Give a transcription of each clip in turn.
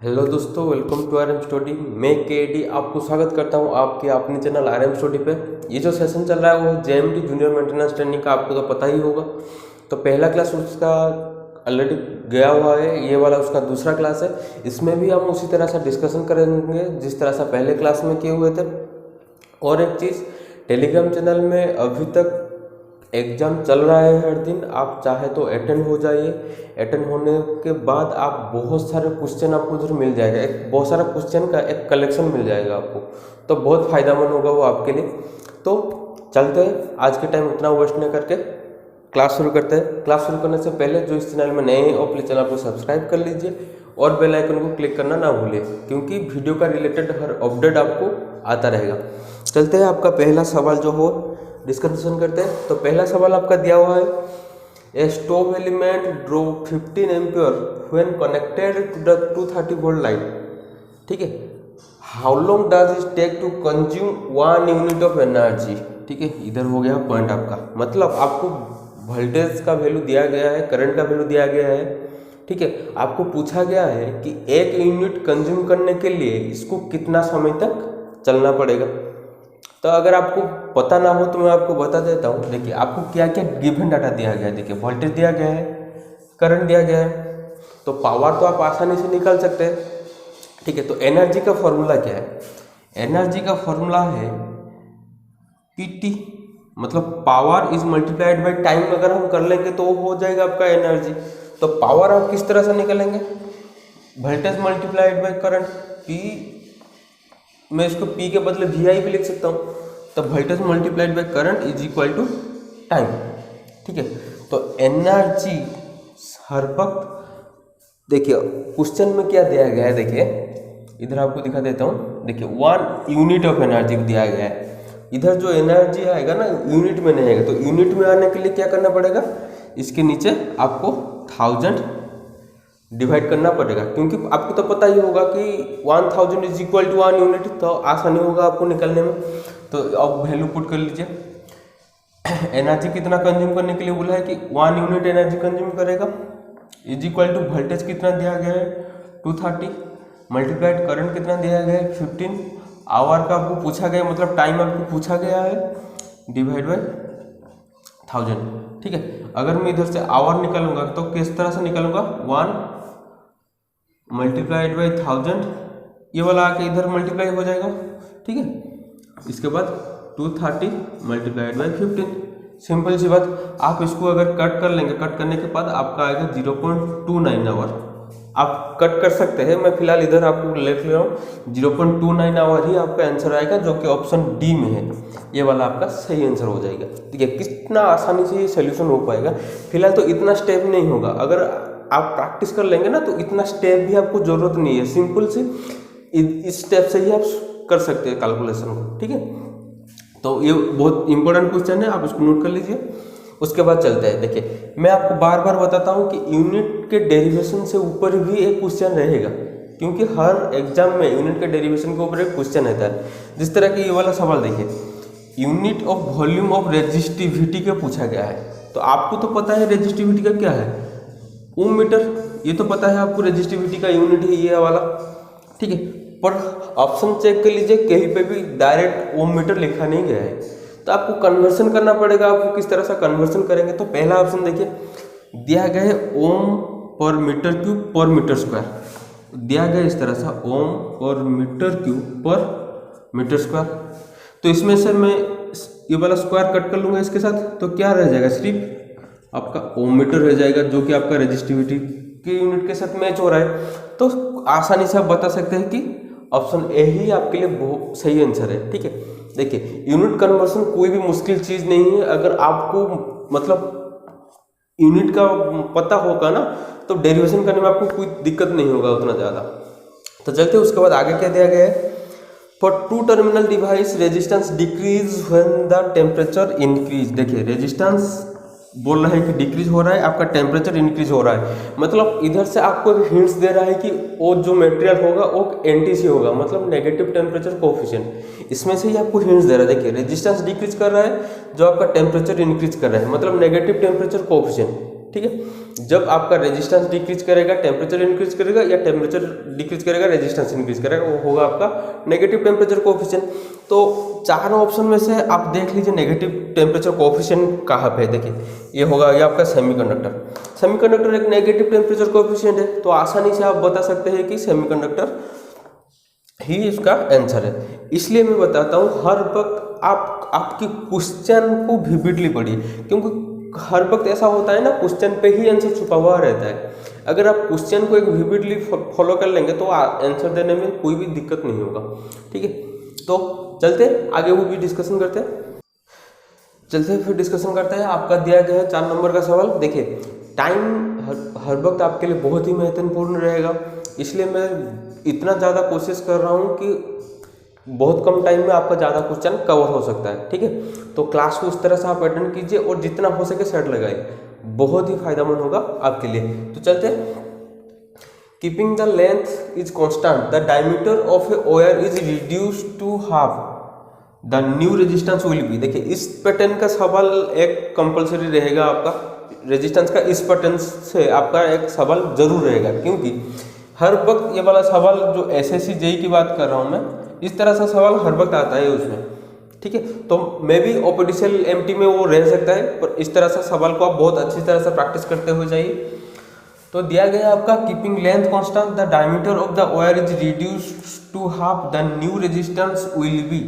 Hello दोस्तों, welcome to RM study. मैं KD आपको स्वागत करता हूं आपके अपने चैनल आरएम स्टडी पे। ये जो सेशन चल रहा है वो जेएमटी जूनियर मेंटेनेंस ट्रेनिंग का, आपको तो पता ही होगा। तो पहला क्लास उसका ऑलरेडी गया हुआ है, ये वाला उसका दूसरा क्लास है। इसमें भी हम उसी तरह से डिस्कशन करेंगे जिस तरह से पहले क्लास में किए हुए थे। और एक चीज़, टेलीग्राम चैनल में अभी तक एग्ज़ाम चल रहा है हर दिन। आप चाहे तो अटेंड हो जाइए। अटेंड होने के बाद आप बहुत सारे क्वेश्चन आपको उधर मिल जाएगा, एक बहुत सारा क्वेश्चन का एक कलेक्शन मिल जाएगा आपको, तो बहुत फ़ायदेमंद होगा वो आपके लिए। तो चलते हैं, आज के टाइम उतना वेस्ट नहीं करके क्लास शुरू करते हैं। क्लास शुरू करने से पहले जो इस चैनल में नए हैं वो प्लीज़ चैनल को सब्सक्राइब कर लीजिए और बेल आइकन को क्लिक करना ना भूलिए, क्योंकि वीडियो का रिलेटेड हर अपडेट आपको आता रहेगा। चलते हैं, आपका पहला सवाल जो हो डिस्कशन करते हैं। तो पहला सवाल आपका दिया हुआ है, a stove element draw 15 ampere when connected to the 230 volt line. ठीक है, how long does it take to consume 1 unit of energy. ठीक है, इधर हो गया पॉइंट आपका, मतलब आपको वोल्टेज का वैल्यू दिया गया है, करंट का वैल्यू दिया गया है। ठीक है, आपको पूछा गया है कि 1 यूनिट कंज्यूम करने के लिए इसको कितना समय तक चलना पड़ेगा। तो अगर आपको पता ना हो तो मैं आपको बता देता हूँ। देखिए, आपको क्या क्या गिवन डाटा दिया गया है। देखिए, वोल्टेज दिया गया है, करंट दिया गया है, तो पावर तो आप आसानी से निकाल सकते हैं। ठीक है, तो एनर्जी का फॉर्मूला क्या है? एनर्जी का फॉर्मूला है पीटी, मतलब power is multiplied by time. अगर हम कर लेंगे तो हो जाएगा आपका एनर्जी। तो पावर आप किस तरह से निकालेंगे? Voltage multiplied by current, P, मैं इसको P के बदले VI भी लिख सकता हूँ। तो voltage multiplied by current is equal to time. ठीक है, तो एनर्जी हर वक्त, देखिए क्वेश्चन में क्या दिया गया है, देखिए इधर आपको दिखा देता हूँ। देखिए 1 यूनिट ऑफ एनर्जी दिया गया है। इधर जो एनर्जी आएगा ना, यूनिट में नहीं आएगा, तो यूनिट में आने के लिए क्या करना पड़ेगा? इसके नीचे आपको 1000 डिवाइड करना पड़ेगा, क्योंकि आपको तो पता ही होगा कि 1000 इज इक्वल टू 1 यूनिट, तो आसानी होगा आपको निकलने में। तो अब वैल्यू पुट कर लीजिए। एनर्जी कितना कंज्यूम करने के लिए बोला है कि 1 यूनिट एनर्जी कंज्यूम करेगा, इज इक्वल टू वोल्टेज कितना दिया गया है 230, मल्टीप्लाइड करंट कितना दिया गया है 15, आवर का आपको पूछा गया, मतलब टाइम आपको पूछा गया है, डिवाइड बाई 1000। ठीक है, अगर मैं इधर से आवर निकालूंगा तो किस तरह से निकालूंगा? 1 मल्टीप्लाइड बाई 1000, ये वाला आके इधर मल्टीप्लाई हो जाएगा। ठीक है, इसके बाद 230 मल्टीप्लाइड बाई 15, सिंपल सी बात। आप इसको अगर कट कर लेंगे, कट करने के बाद आपका आएगा 0.29 आवर। आप कट कर सकते हैं, मैं फिलहाल इधर आपको लिख ले रहा हूँ 0.29 आवर ही आपका आंसर आएगा, जो कि ऑप्शन डी में है। ये वाला आपका सही आंसर हो जाएगा। ठीक है, कितना आसानी से ये सोल्यूशन हो पाएगा। फिलहाल तो इतना स्टेप नहीं होगा, अगर आप प्रैक्टिस कर लेंगे ना तो इतना स्टेप भी आपको जरूरत नहीं है। सिंपल से इस स्टेप से ही आप कर सकते हैं कैलकुलेशन को। ठीक है, तो ये बहुत इंपॉर्टेंट क्वेश्चन है, आप इसको नोट कर लीजिए। उसके बाद चलते हैं। देखिए, मैं आपको बार बार बताता हूँ कि यूनिट के डेरिवेशन से ऊपर भी एक क्वेश्चन रहेगा, क्योंकि हर एग्जाम में यूनिट के डेरिवेशन के ऊपर एक क्वेश्चन रहता है। जिस तरह कि ये वाला सवाल देखिए, unit of volume of resistivity का पूछा गया है। तो आपको तो पता है रेजिस्टिविटी का क्या है, ओम मीटर, ये तो पता है आपको रेजिस्टिविटी का यूनिट है ये वाला। ठीक है, पर ऑप्शन चेक कर लीजिए, कहीं पे भी डायरेक्ट ओम मीटर लिखा नहीं गया है, तो आपको कन्वर्सन करना पड़ेगा। आपको किस तरह से कन्वर्सन करेंगे? तो पहला ऑप्शन देखिए, दिया गया है ओम पर मीटर क्यूब पर मीटर स्क्वायर, दिया गया इस तरह से ओम पर मीटर क्यूब पर मीटर स्क्वायर। तो इसमें से मैं ये वाला स्क्वायर कट कर लूंगा इसके साथ, तो क्या रह जाएगा? सिर्फ आपका ओम मीटर रह जाएगा, जो कि आपका रेजिस्टिविटी के यूनिट के साथ मैच हो रहा है। तो आसानी से आप बता सकते हैं कि ऑप्शन ए ही आपके लिए बहुत सही आंसर है। ठीक है, देखिए यूनिट कन्वर्सन कोई भी मुश्किल चीज़ नहीं है। अगर आपको मतलब यूनिट का पता होगा ना, तो डेरिवेशन करने में आपको कोई दिक्कत नहीं होगा उतना ज़्यादा। तो चलते उसके बाद आगे क्या दिया गया है? For 2 terminal device resistance decrease when the temperature increase. देखिए, रेजिस्टेंस बोल रहा है कि डिक्रीज हो रहा है, आपका टेम्परेचर इंक्रीज हो रहा है, मतलब इधर से आपको हिंट्स दे रहा है कि वो जो मटेरियल होगा वो एनटीसी होगा, मतलब नेगेटिव टेम्परेचर कोफिशिएंट। इसमें से ही आपको हिंट्स दे रहा है। देखिए, रेजिस्टेंस डिक्रीज कर रहा है, जो आपका टेम्परेचर इंक्रीज कर रहा है, मतलब नेगेटिव टेम्परेचर कोफिशिएंट। ठीक है। जब आपका रेजिस्टेंस डिक्रीज करेगा टेम्परेचर इंक्रीज करेगा, या टेम्परेचर डिक्रीज करेगा रेजिस्टेंस इंक्रीज करेगा, वो होगा आपका नेगेटिव टेम्परेचर कोफिशिएंट। तो चारों ऑप्शन में से आप देख लीजिए नेगेटिव टेम्परेचर कोफिशिएंट कहाँ पे है। देखिए ये होगा ये आपका सेमीकंडक्टर एक नेगेटिव टेम्परेचर कोफिशिएंट है, तो आसानी से आप बता सकते हैं कि सेमीकंडक्टर ही इसका आंसर है। इसलिए मैं बताता हूँ हर वक्त आप आपकी क्वेश्चन को विविडली पढ़िए, क्योंकि हर वक्त ऐसा होता है ना, क्वेश्चन पे ही आंसर छुपा हुआ रहता है। अगर आप क्वेश्चन को एक विविडली फॉलो कर लेंगे तो आंसर देने में कोई भी दिक्कत नहीं होगा, ठीक है। तो चलते आगे वो भी डिस्कशन करते हैं, फिर डिस्कशन करते हैं। आपका दिया गया है 4 नंबर का सवाल। देखिए टाइम हर वक्त आपके लिए बहुत ही महत्वपूर्ण रहेगा, इसलिए मैं इतना ज़्यादा कोशिश कर रहा हूँ कि बहुत कम टाइम में आपका ज़्यादा क्वेश्चन कवर हो सकता है, ठीक है। तो क्लास को उस तरह से आप अटेंड कीजिए और जितना हो सके सेट लगाइए, बहुत ही फायदेमंद होगा आपके लिए। तो चलते हैं। Keeping the length is constant, the diameter of a wire is reduce to half, the new resistance will be. देखिए इस पैटर्न का सवाल एक कंपलसरी रहेगा आपका, रेजिस्टेंस का इस पैटर्न से आपका एक सवाल जरूर रहेगा, क्योंकि हर वक्त ये वाला सवाल जो एसएससी जेईई की बात कर रहा हूँ मैं, इस तरह से सवाल हर वक्त आता है उसमें, ठीक है। तो मे भी ओपीडीसीएल एमटी में वो रह सकता है, पर इस तरह से सवाल को आप बहुत अच्छी तरह से प्रैक्टिस करते हुए जाइए। तो दिया गया आपका keeping length constant, the diameter of the wire is reduced to half, the new resistance will be,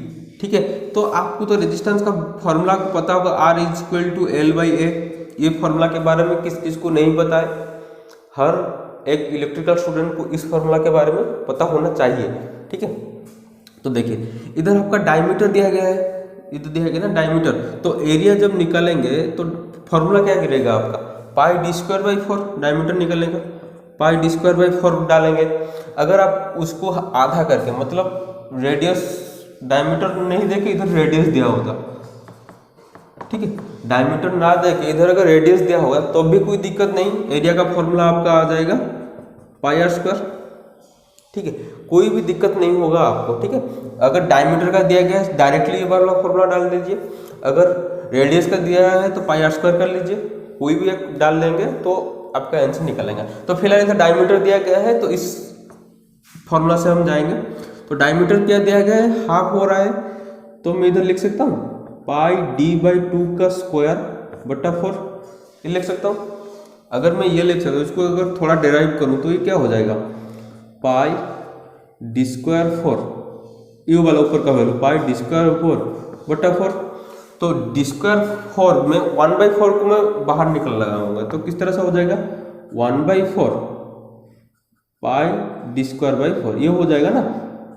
ठीक है। तो आपको तो रेजिस्टेंस का फॉर्मूला पता होगा, R इज टू L/A। ये फॉर्मूला के बारे में किस को नहीं पता है, हर एक इलेक्ट्रिकल स्टूडेंट को इस फॉर्मूला के बारे में पता होना चाहिए, ठीक है। तो देखिए इधर आपका डायमीटर दिया गया है, इधर दिया गया ना डायमीटर, तो एरिया जब निकालेंगे तो फॉर्मूला क्या गिरेगा आपका, पाई d²/4 डायमीटर निकलेगा, पाई d²/4 डालेंगे। अगर आप उसको आधा करके, मतलब रेडियस डायमीटर नहीं देके इधर रेडियस दिया होगा, ठीक है, डायमीटर ना देके इधर अगर रेडियस दिया होगा तो भी कोई दिक्कत नहीं, एरिया का फॉर्मूला आपका आ जाएगा πr², ठीक है, कोई भी दिक्कत नहीं होगा आपको, ठीक है। अगर डायमीटर का दिया गया है डायरेक्टली ये वाला फॉर्मूला डाल दीजिए, अगर रेडियस का दिया है तो πr² कर लीजिए, कोई भी एक डाल देंगे तो आपका आंसर निकलेगा। तो फिलहाल इधर डायमीटर दिया गया है तो इस फॉर्मूला से हम जाएंगे। तो डायमीटर क्या दिया गया है, हाफ हो रहा है, तो मैं इधर लिख सकता हूँ पाई d/2 का स्क्वायर बटा 4, ये लिख सकता हूँ। अगर मैं ये लिख सकता हूँ, इसको अगर थोड़ा डेराइव करूँ तो ये क्या हो जाएगा, पाई d²4, ये वाला ऊपर का वैल्यू पाई d²4 बटा 4। तो d²4 में 1/4 को मैं बाहर निकल लगाऊंगा, तो किस तरह से हो जाएगा 1/4 पाई d²/4, ये हो जाएगा ना।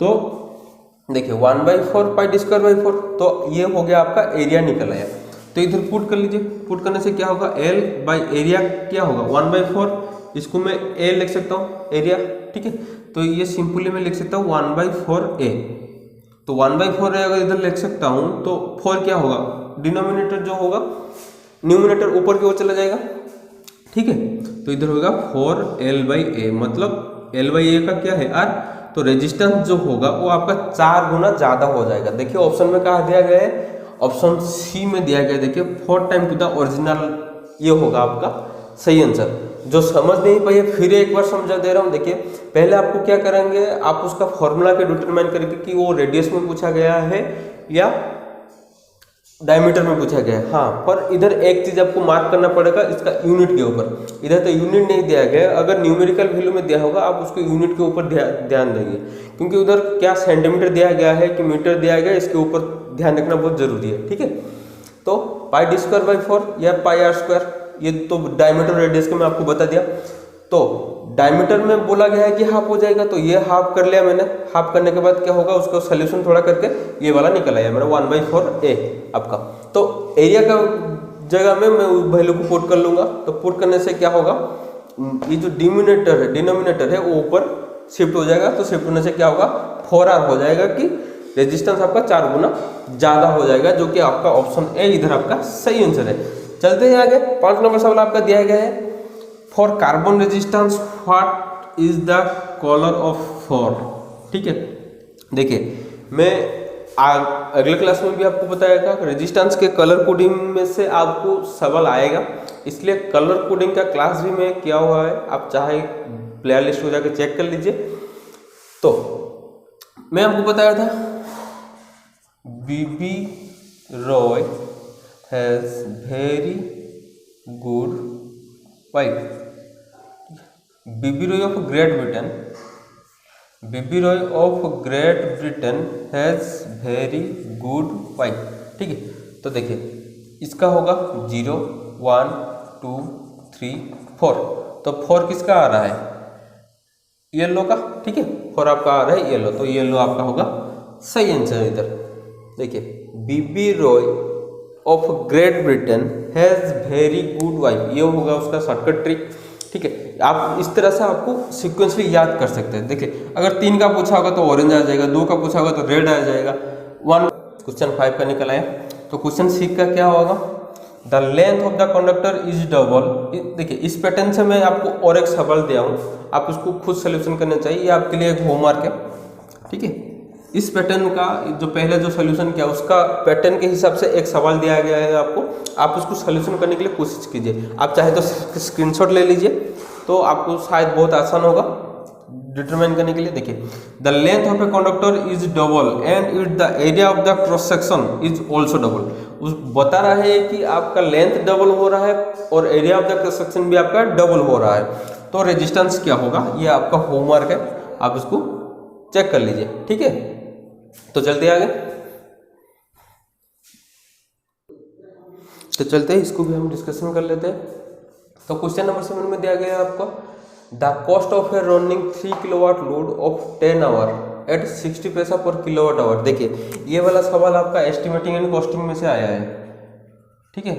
तो देखिए 1/4 पाई d²/4, तो ये हो गया आपका एरिया निकल आया। तो इधर पुट कर लीजिए, पुट करने से क्या होगा, L/एरिया क्या होगा 1/4, इसको मैं A लिख सकता हूँ एरिया, ठीक है। तो ये सिंपली मैं लिख सकता हूँ 1/4A। तो 1/4A अगर इधर लिख सकता हूँ तो 4 क्या होगा, डिनोमिनेटर जो होगा न्यूमिनेटर ऊपर की ओर चला जाएगा, ठीक है। तो इधर होगा 4L/A, मतलब L/A का क्या है R, तो रेजिस्टेंस जो होगा वो आपका 4 गुना ज़्यादा हो जाएगा। देखिए ऑप्शन में कहा दिया गया है, ऑप्शन सी में दिया गया, देखिए 4 टाइम टू द ओरिजिनल, ये होगा आपका सही आंसर। जो समझ नहीं पाइए फिर एक बार समझा दे रहा हूँ। देखिए पहले आपको क्या करेंगे, आप उसका फॉर्मूला के डिटरमाइन करेंगे कि वो रेडियस में पूछा गया है या डायमीटर में पूछा गया है। हाँ, पर इधर एक चीज आपको मार्क करना पड़ेगा इसका यूनिट के ऊपर, इधर तो यूनिट नहीं दिया गया। अगर न्यूमेरिकल वैल्यू में दिया होगा आप उसको यूनिट के ऊपर ध्यान देंगे, क्योंकि उधर क्या सेंटीमीटर दिया गया है कि मीटर दिया गया है, इसके ऊपर ध्यान रखना बहुत जरूरी है, ठीक है। तो पाई d²/4 या पाई r², ये तो डायमीटर रेडियस का मैं आपको बता दिया। तो डायमीटर में बोला गया है कि हाफ हो जाएगा, तो ये हाफ कर लिया मैंने। हाफ करने के बाद क्या होगा, उसको सोल्यूशन थोड़ा करके ये वाला निकल आया मेरा 1/4A आपका। तो एरिया का जगह में मैं वैल्यू को पुट कर लूंगा, तो पुट करने से क्या होगा, ये जो डिनोमिनेटर है वो ऊपर शिफ्ट हो जाएगा। तो शिफ्ट होने से क्या होगा, 4R हो जाएगा कि रेजिस्टेंस आपका 4 गुना ज्यादा हो जाएगा, जो कि आपका ऑप्शन ए इधर आपका सही आंसर है। चलते हैं आगे। 5 नंबर सवाल आपका दिया गया है, for carbon resistance what is the colour of for, ठीक है। देखिए मैं अगले क्लास में भी आपको बताएगा रेजिस्टेंस के कलर कोडिंग में से आपको सवाल आएगा, इसलिए कलर कोडिंग का क्लास भी मैं किया हुआ है, आप चाहे प्ले लिस्ट को जाकर चेक कर लीजिए। तो मैं आपको बताया था BB Roy has very good wife. BB Roy of Great Britain, BB Roy of Great Britain has very good wife. ठीक है, तो देखिए इसका होगा 0 1 2 3 4, तो 4 किसका आ रहा है, येलो का। ठीक है, 4 आपका आ रहा है येलो, तो येलो आपका होगा सही आंसर। इधर देखिए BB Roy of Great Britain has very good wife, ये होगा उसका शॉर्टकट ट्रिक। ठीक है, आप इस तरह से आपको सीक्वेंसली याद कर सकते हैं। देखिए अगर 3 का पूछा होगा तो ऑरेंज आ जाएगा, 2 का पूछा होगा तो रेड आ जाएगा। क्वेश्चन 5 का निकल आया, तो क्वेश्चन 6 का क्या होगा, the length of the conductor is double. देखिए इस पैटर्न से मैं आपको और एक सवाल दिया हूँ, आप उसको खुद सोल्यूशन करना चाहिए, ये आपके लिए एक होमवर्क है। ठीक है, इस पैटर्न का जो पहले जो सोल्यूशन किया उसका पैटर्न के हिसाब से एक सवाल दिया गया है आपको, आप उसको सोल्यूशन करने के लिए कोशिश कीजिए। आप चाहे तो स्क्रीनशॉट ले लीजिए, तो आपको शायद बहुत आसान होगा डिटरमाइन करने के लिए। देखिए the length of a conductor is double and it the area of the cross section is also double. उस बता रहा है कि आपका लेंथ डबल हो रहा है और area of the cross section भी आपका डबल हो रहा है, तो रेजिस्टेंस क्या होगा, ये आपका होमवर्क है, आप इसको चेक कर लीजिए। ठीक है, तो चलते आगे, तो चलते हैं इसको भी हम डिस्कशन कर लेते हैं। तो क्वेश्चन नंबर 7 में दिया गया है आपको, the cost of a running 3 kilowatt load of 10 hour at 60 paisa पर किलोवाट आवर। देखिए ये वाला सवाल आपका एस्टिमेटिंग एंड कॉस्टिंग में से आया है। ठीक है,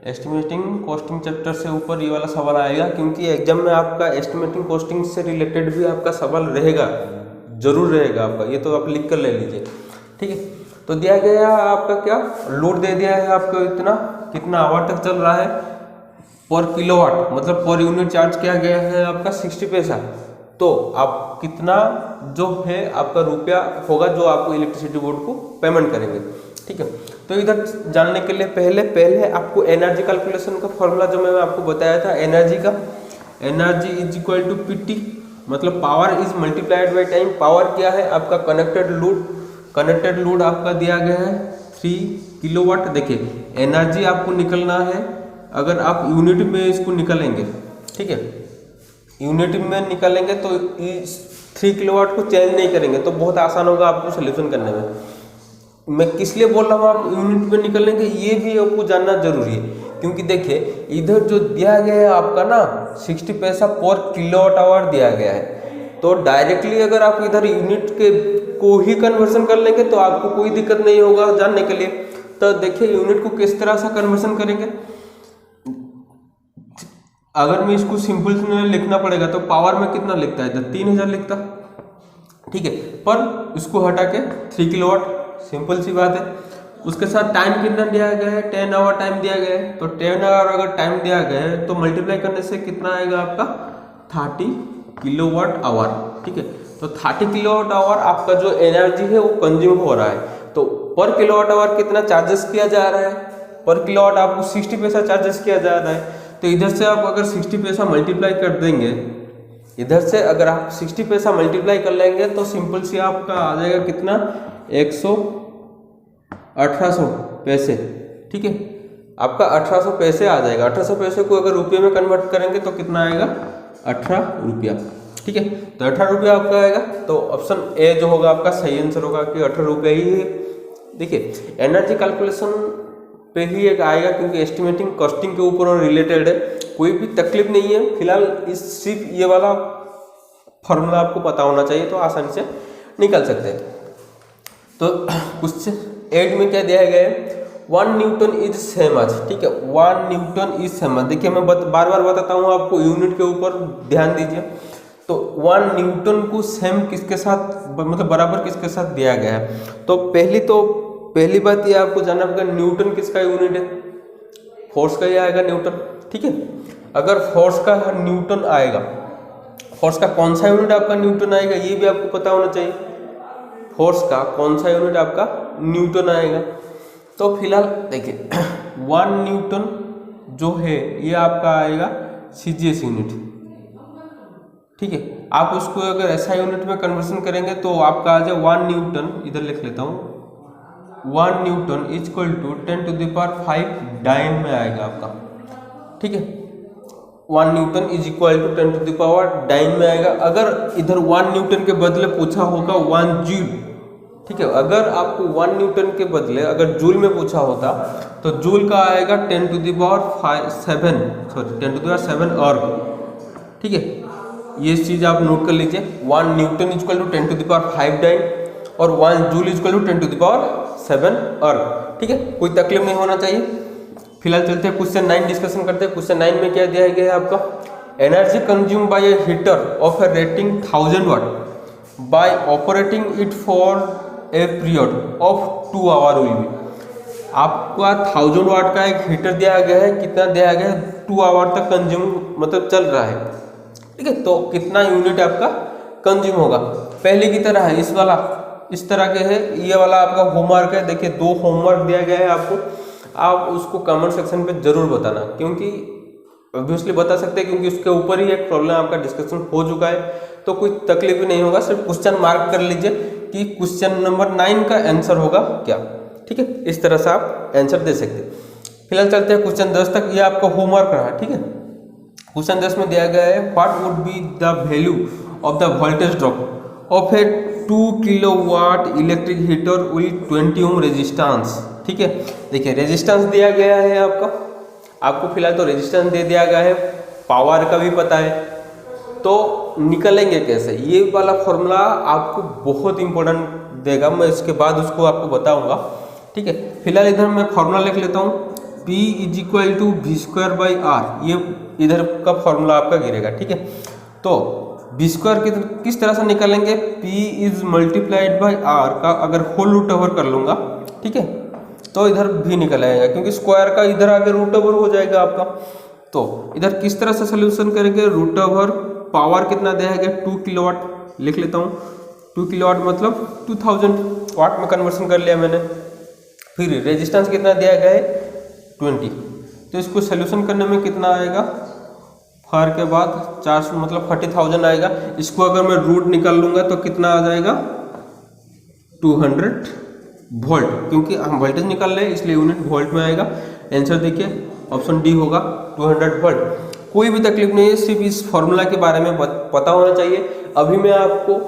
एस्टिमेटिंग कॉस्टिंग चैप्टर से ऊपर ये वाला सवाल आएगा, क्योंकि एग्जाम में आपका एस्टिमेटिंग कॉस्टिंग से रिलेटेड भी आपका सवाल रहेगा, जरूर रहेगा आपका, ये तो आप लिख कर ले लीजिए। ठीक है, तो दिया गया आपका क्या लोड दे दिया है आपको, इतना कितना आवर तक चल रहा है पर किलोवाट, मतलब पर यूनिट चार्ज किया गया है आपका 60 पैसा, तो आप कितना जो है आपका रुपया होगा जो आपको इलेक्ट्रिसिटी बोर्ड को पेमेंट करेंगे। ठीक है, तो इधर जानने के लिए पहले आपको एनर्जी कैलकुलेशन का फॉर्मूला जो मैं आपको बताया था, एनर्जी का, energy is equal to PT, मतलब power is multiplied by time. Power क्या है आपका कनेक्टेड लोड, कनेक्टेड लोड आपका दिया गया है 3 किलोवाट। देखिए एनर्जी आपको निकलना है, अगर आप यूनिट में इसको निकालेंगे, ठीक है, यूनिट में निकालेंगे तो इस 3 किलोवाट को चेंज नहीं करेंगे तो बहुत आसान होगा आपको सोल्यूशन करने में। मैं किस लिए बोल रहा हूँ आप यूनिट में निकालेंगे, ये भी आपको जानना जरूरी है, क्योंकि देखिए इधर जो दिया गया है आपका ना 60 पैसा पर किलोवाट आवर दिया गया है, तो डायरेक्टली अगर आप इधर यूनिट के को ही कन्वर्सन कर लेंगे तो आपको कोई दिक्कत नहीं होगा जानने के लिए। तो देखिए यूनिट को किस तरह से कन्वर्सन करेंगे, अगर मैं इसको सिंपल में लिखना पड़ेगा तो पावर में कितना लिखता है, इधर 3000 लिखता। ठीक है, पर इसको हटा के 3 किलोवाट, सिंपल सी बात है। उसके साथ टाइम कितना दिया गया है, 10 आवर टाइम दिया गया है, तो 10 आवर अगर टाइम दिया गया है तो मल्टीप्लाई करने से कितना आएगा आपका 30 किलोवाट आवर। ठीक है, तो 30 किलोवाट आवर आपका जो एनर्जी है वो कंज्यूम हो रहा है, तो पर किलोवाट आवर कितना चार्जेस किया जा रहा है, पर किलोवाट आपको 60 पैसा चार्जेस किया जा रहा है। तो इधर से आप अगर 60 पैसा मल्टीप्लाई कर देंगे, इधर से अगर आप 60 पैसा मल्टीप्लाई कर लेंगे तो सिंपल सी आपका आ जाएगा कितना 1800 पैसे। ठीक है, आपका 1800 पैसे आ जाएगा। 1800 पैसे को अगर रुपये में कन्वर्ट करेंगे तो कितना आएगा 18 रुपया। ठीक है, तो 18 रुपया आपका आएगा, तो ऑप्शन ए जो होगा आपका सही आंसर होगा कि 18 रुपये ही है। देखिए एनर्जी कैलकुलेशन पे ही एक आएगा, क्योंकि एस्टिमेटिंग कॉस्टिंग के ऊपर और रिलेटेड है, कोई भी तकलीफ नहीं है फिलहाल। इस सिर्फ ये वाला फॉर्मूला आपको पता होना चाहिए तो आसानी से निकल सकते हैं। तो क्वेश्चन 8 में क्या दिया गया है, 1 न्यूटन इज सेम एज। ठीक है, 1 न्यूटन इज सेम एज। देखिए मैं बार बार बताता हूँ आपको, यूनिट के ऊपर ध्यान दीजिए। तो 1 न्यूटन को सेम किसके साथ, मतलब बराबर किसके साथ दिया गया है, तो पहली बात ये आपको जानना पड़ेगा न्यूटन किसका यूनिट है, फोर्स का ही आएगा न्यूटन। ठीक है, अगर फोर्स का न्यूटन आएगा, फोर्स का कौन सा यूनिट आपका न्यूटन आएगा ये भी आपको पता होना चाहिए। फोर्स का कौन सा यूनिट आपका न्यूटन आएगा। तो फिलहाल देखिए 1 न्यूटन जो है ये आपका आएगा सीजीएस यूनिट, ठीक है। आप उसको अगर ऐसा यूनिट में कन्वर्सन करेंगे तो आपका आ जाए 1 न्यूटन, इधर लिख लेता हूँ, 1 newton is equal to 10⁵ dyne में आएगा आपका, ठीक है। 1 newton is equal to 10⁻⁹ dyne में आएगा। अगर इधर 1 न्यूटन के बदले पूछा होगा 1 जूल, ठीक है, अगर आपको 1 न्यूटन के बदले अगर जूल में पूछा होता तो जूल का आएगा 10⁻⁷ अर्ग, ठीक है। ये चीज़ आप नोट कर लीजिए, 1 newton is equal to 10⁵ dyne और 1 जूल इज इक्वल टू 10⁻⁷ अर्ग, ठीक है। कोई तकलीफ नहीं होना चाहिए। फिलहाल चलते हैं क्वेश्चन 9 डिस्कशन करते हैं। क्वेश्चन 9 में क्या दिया गया है आपका, energy consume by a heater of a rating 1000 watt by operating it for a period of 2 hour will be. आपका 1000 वाट का एक हीटर दिया गया है, कितना दिया गया है, 2 आवर तक कंज्यूम मतलब चल रहा है, ठीक है। तो कितना यूनिट आपका कंज्यूम होगा। पहले की तरह है, इस तरह के है, ये वाला आपका होमवर्क है। देखिए 2 होमवर्क दिया गया है आपको, आप उसको कमेंट सेक्शन पे जरूर बताना, क्योंकि ऑब्वियसली बता सकते हैं क्योंकि उसके ऊपर ही एक प्रॉब्लम आपका डिस्कशन हो चुका है, तो कोई तकलीफ भी नहीं होगा। सिर्फ क्वेश्चन मार्क कर लीजिए कि क्वेश्चन नंबर 9 का आंसर होगा क्या, ठीक है। इस तरह से आप आंसर दे सकते हैं। फिलहाल चलते हैं क्वेश्चन 10 तक, ये आपका होमवर्क रहा, ठीक है। क्वेश्चन 10 में दिया गया है, what would be the value of the voltage drop of A 2 kilowatt electric heater with 20 ohm resistance, ठीक है। देखिए रेजिस्टेंस दिया गया है आपको फिलहाल तो रेजिस्टेंस दे दिया गया है, पावर का भी पता है, तो निकलेंगे कैसे, ये वाला फॉर्मूला आपको बहुत इंपॉर्टेंट देगा। मैं इसके बाद उसको आपको बताऊंगा, ठीक है। फिलहाल इधर मैं फॉर्मूला लिख लेता हूँ, P is equal to V²/R, ये इधर का फॉर्मूला आपका गिरेगा, ठीक है। तो V² किस तरह से निकालेंगे, P is multiplied by R का अगर होल रूट ओवर कर लूँगा, ठीक है, तो इधर भी निकल आएगा, क्योंकि स्क्वायर का इधर आगे रूट ओवर हो जाएगा आपका। तो इधर किस तरह से सोल्यूशन करेंगे, रूट ओवर पावर कितना दिया है 2 किलोवाट लिख लेता हूँ, 2 किलोवाट मतलब 2000 वाट में कन्वर्सन कर लिया मैंने। फिर रेजिस्टेंस कितना दिया गया है 20, तो इसको सोल्यूशन करने में कितना आएगा, फार के बाद 400 मतलब 40,000 आएगा। इसको अगर मैं रूट निकाल लूँगा तो कितना आ जाएगा 200 वोल्ट, क्योंकि हम वोल्टेज निकाल रहे हैं इसलिए यूनिट वोल्ट में आएगा। आंसर देखिए ऑप्शन डी होगा 200 वोल्ट। कोई भी तकलीफ नहीं है, सिर्फ इस फॉर्मूला के बारे में पता होना चाहिए। अभी मैं आपको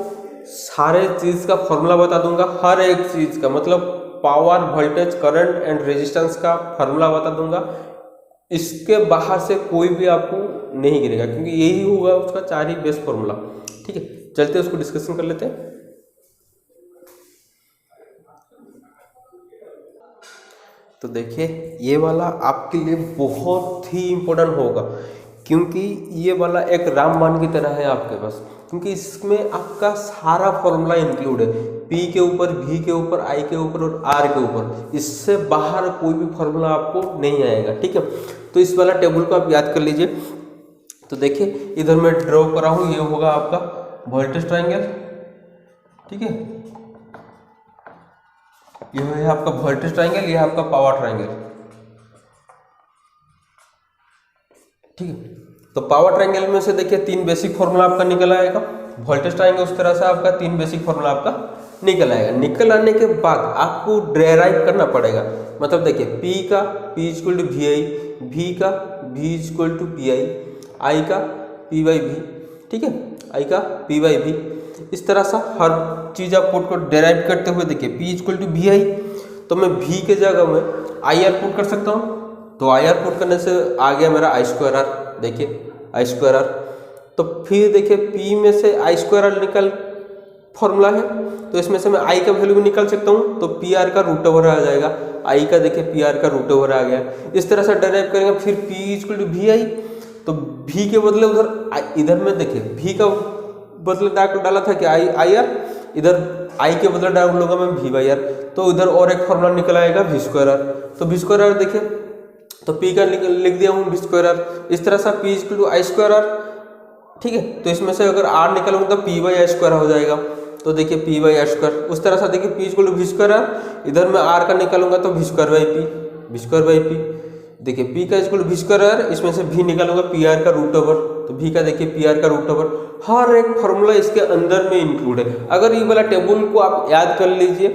सारे चीज़ का फॉर्मूला बता दूंगा, हर एक चीज़ का मतलब power, voltage, current and resistance का फॉर्मूला बता दूंगा। इसके बाहर से कोई भी आपको नहीं गिरेगा, क्योंकि यही होगा उसका 4 ही बेस्ट फॉर्मूला, ठीक है। चलते उसको डिस्कशन कर लेते हैं। तो देखिए ये वाला आपके लिए बहुत ही इम्पोर्टेंट होगा, क्योंकि ये वाला एक रामबाण की तरह है आपके पास, क्योंकि इसमें आपका सारा फॉर्मूला इंक्लूड है, P के ऊपर, V के ऊपर, I के ऊपर और R के ऊपर। इससे बाहर कोई भी फॉर्मूला आपको नहीं आएगा, ठीक है। तो इस वाला टेबल को आप याद कर लीजिए। तो देखिए इधर मैं ड्रॉ कर रहा हूँ, ये होगा आपका वोल्टेज ट्रायंगल, ठीक है, ये है आपका वोल्टेज ट्रायंगल, ये है आपका पावर ट्रायंगल, ठीक है। तो पावर ट्रायंगल में से देखिए 3 बेसिक फॉर्मूला आपका निकल आएगा, वोल्टेज ट्रायंगल उस तरह से आपका 3 बेसिक फॉर्मूला आपका निकल आएगा। निकल आने के बाद आपको डेराइव करना पड़ेगा, मतलब देखिए P का P equal to VI, V का V equal to PI, I का P/V, ठीक है, I का P/V। इस तरह से हर चीज़ आप पुट को डेराइव करते हुए देखिए P इक्वल टू VI, तो मैं V के जगह में IR पुट कर सकता हूँ, तो IR पुट करने से आ गया मेरा I²R, देखिए I²R। तो फिर देखिए P में से I²R निकल फॉर्मूला है, तो इसमें से मैं I का वैल्यू भी निकाल सकता हूँ, तो PR का रूट ओवर आ जाएगा, I का देखिए PR का रूट ओवर आ गया। इस तरह से डेराइव करेंगे। फिर P इक्वल टू VI, तो V के बदले उधर इधर में देखिए V का बदले डाला था कि IR, इधर I के बदले डाल लूँगा मैं V/R, तो इधर और एक फॉर्मूला निकल आएगा V²R। तो V²R देखिए, तो P का लिख दिया हूँ V²R। इस तरह से P इक्वल टू I²R, ठीक है। तो इसमें से अगर R निकालूंगा तो P/I² हो जाएगा। तो देखिए पी बाई आर स्क्वायर। उस तरह से देखिए P equal to V square R, इधर मैं आर का निकालूंगा तो V square by P, V square by P. देखिए पी का equal to V square R, इसमें से वी निकालूंगा पी आर का रूट ओवर, तो वी का देखिए पी आर का रूट ओवर। हर एक फॉर्मूला इसके अंदर में इंक्लूड है। अगर ये वाला टेबल को आप याद कर लीजिए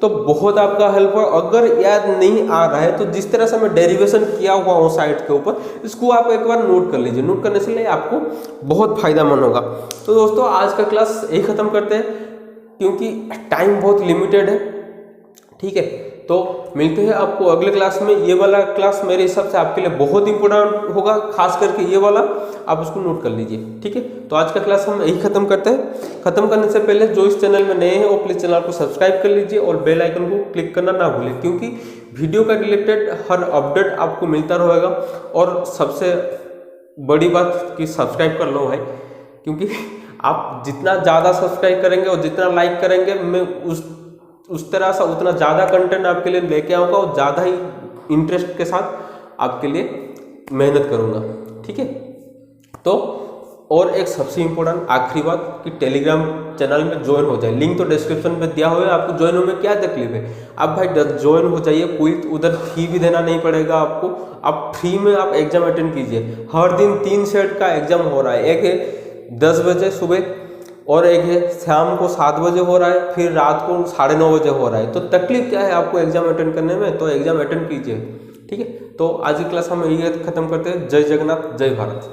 तो बहुत आपका हेल्प हो। अगर याद नहीं आ रहा है तो जिस तरह से मैं डेरिवेशन किया हुआ हूँ साइड के ऊपर, इसको आप एक बार नोट कर लीजिए। नोट करने से आपको बहुत फायदामंद होगा। तो दोस्तों आज का क्लास यही खत्म करते हैं क्योंकि टाइम बहुत लिमिटेड है, ठीक है। तो मिलते हैं आपको अगले क्लास में। ये वाला क्लास मेरे हिसाब से आपके लिए बहुत इंपॉर्टेंट होगा, खास करके ये वाला आप उसको नोट कर लीजिए, ठीक है। तो आज का क्लास हम यही खत्म करते हैं। खत्म करने से पहले जो इस चैनल में नए हैं वो प्लीज चैनल को सब्सक्राइब कर लीजिए और बेल आइकन को क्लिक करना ना भूलें, क्योंकि वीडियो का रिलेटेड हर अपडेट आपको मिलता रहेगा। और सबसे बड़ी बात कि सब्सक्राइब कर लो भाई, क्योंकि आप जितना ज़्यादा सब्सक्राइब करेंगे और जितना लाइक करेंगे, मैं उस तरह से उतना ज़्यादा कंटेंट आपके लिए लेके आऊँगा और ज़्यादा ही इंटरेस्ट के साथ आपके लिए मेहनत करूँगा, ठीक है। तो और एक सबसे इम्पोर्टेंट आखिरी बात कि टेलीग्राम चैनल में ज्वाइन हो जाए। लिंक तो डिस्क्रिप्शन में दिया हुआ है, आपको ज्वाइन होने में क्या तकलीफ है। आप भाई ज्वाइन हो जाइए, कोई उधर फी भी देना नहीं पड़ेगा आपको। आप फ्री में आप एग्जाम अटेंड कीजिए। हर दिन 3 सेट का एग्जाम हो रहा है, एक है 10 बजे सुबह और एक है शाम को 7 बजे हो रहा है, फिर रात को 9:30 बजे हो रहा है। तो तकलीफ क्या है आपको एग्जाम अटेंड करने में, तो एग्जाम अटेंड कीजिए, ठीक है। तो आज की क्लास हम यही खत्म करते हैं। जय जगन्नाथ, जय भारत।